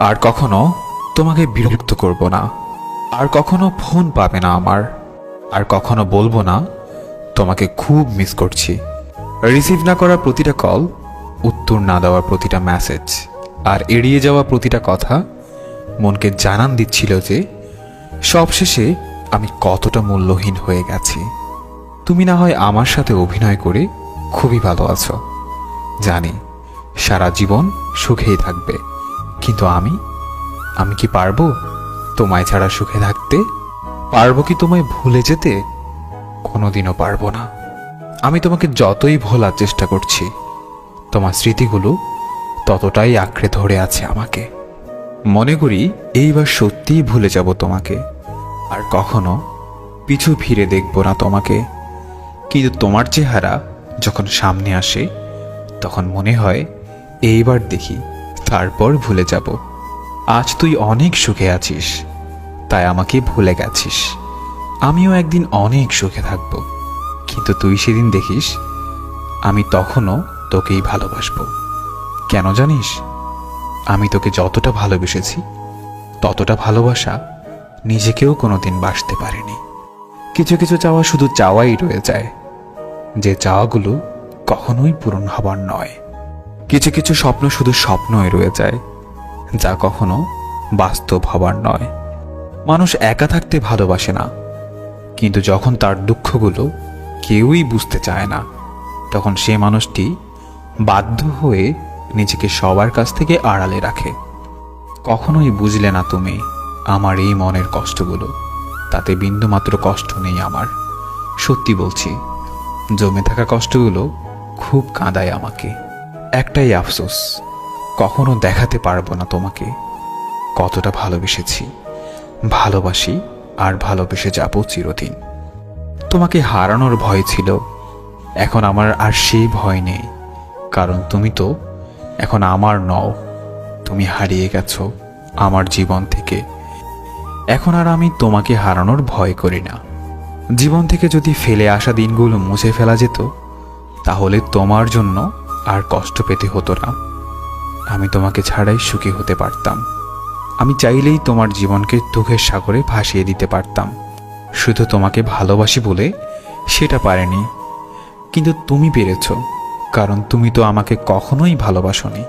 আর কখনো তোমাকে বিরক্ত করব না, আর কখনো ফোন পাবে না আমার, আর কখনো বলবো না তোমাকে খুব মিস করছি। রিসিভ না করা প্রতিটা কল, উত্তর না দেওয়া প্রতিটা মেসেজ, আর এড়িয়ে যাওয়া প্রতিটা কথা মনকে জানান দিচ্ছিল যে সবশেষে আমি কতটা মূল্যহীন হয়ে গেছি। তুমি না হয় আমার সাথে অভিনয় করে খুবই ভালো আছো, জানি সারা জীবন সুখেই থাকবে, কিন্তু আমি কি পারবো তোমায় ছাড়া সুখে থাকতে? পারবো কি তোমায় ভুলে যেতে? কোনোদিনও পারবো না। আমি তোমাকে যতই ভোলার চেষ্টা করছি, তোমার স্মৃতিগুলো ততটাই আঁকড়ে ধরে আছে আমাকে। মনে করি এইবার সত্যিই ভুলে যাব তোমাকে, আর কখনো পিছু ফিরে দেখব না তোমাকে। কিন্তু তোমার চেহারা যখন সামনে আসে, তখন মনে হয় এইবার দেখি, তারপর ভুলে যাব। আজ তুই অনেক সুখে আছিস, তাই আমাকে ভুলে গেছিস। আমিও একদিন অনেক সুখে থাকব, কিন্তু তুই সেদিন দেখিস আমি তখনও তোকেই ভালোবাসবো। কেন জানিস? আমি তোকে যতটা ভালোবেসেছি, ততটা ভালোবাসা নিজেকেও কোনোদিন বাসতে পারিনি। কিছু কিছু চাওয়া শুধু চাওয়াই রয়ে যায়, যে চাওয়াগুলো কখনোই পূরণ হবার নয়। কিছু কিছু স্বপ্ন শুধু স্বপ্নই রয়ে যায়, যা কখনো বাস্তব হবার নয়। মানুষ একা থাকতে ভালোবাসে না, কিন্তু যখন তার দুঃখগুলো কেউই বুঝতে চায় না, তখন সে মানুষটি বাধ্য হয়ে নিজেকে সবার কাছ থেকে আড়ালে রাখে। কখনোই বুঝলে না তুমি আমার এই মনের কষ্টগুলো, তাতে বিন্দুমাত্র কষ্ট নেই আমার। সত্যি বলছি, জমে থাকা কষ্টগুলো খুব কাঁদায় আমাকে। একটাই আফসোস, কখনো দেখাতে পারবো না তোমাকে কতটা ভালোবেসেছি, ভালোবাসি, আর ভালোবেসে যাবো চিরদিন। তোমাকে হারানোর ভয় ছিল, এখন আমার আর সেই ভয় নেই, কারণ তুমি তো এখন আমার নও। তুমি হারিয়ে গেছো আমার জীবন থেকে। এখন আর আমি তোমাকে হারানোর ভয় করি না। জীবন থেকে যদি ফেলে আসা দিনগুলো মুছে ফেলা যেত, তাহলে তোমার জন্য আর কষ্ট পেতে হতো না। আমি তোমাকে ছাড়াই সুখী হতে পারতাম। আমি চাইলেই তোমার জীবনকে দুঃখের সাগরে ভাসিয়ে দিতে পারতাম। শুধু তোমাকে ভালোবাসি বলে সেটা পারেনি, কিন্তু তুমি পেরেছ, কারণ তুমি তো আমাকে কখনোই ভালোবাসোনি।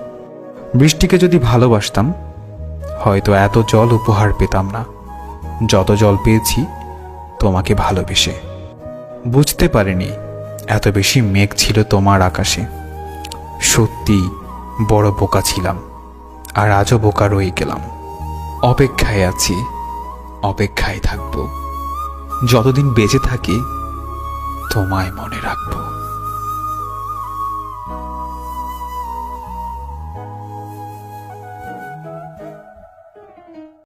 বৃষ্টিকে যদি ভালোবাসতাম, হয়তো এত জল উপহার পেতাম না যত জল পেয়েছি তোমাকে ভালোবেসে। বুঝতে পারিনি এত বেশি মেঘ ছিল তোমার আকাশে। সত্যি বড় বোকা ছিলাম, আর আজও বোকা রয়ে গেলাম। অপেক্ষায় আছি, অপেক্ষায় থাকবো, যতদিন বেঁচে থাকি তোমায় মনে রাখবো।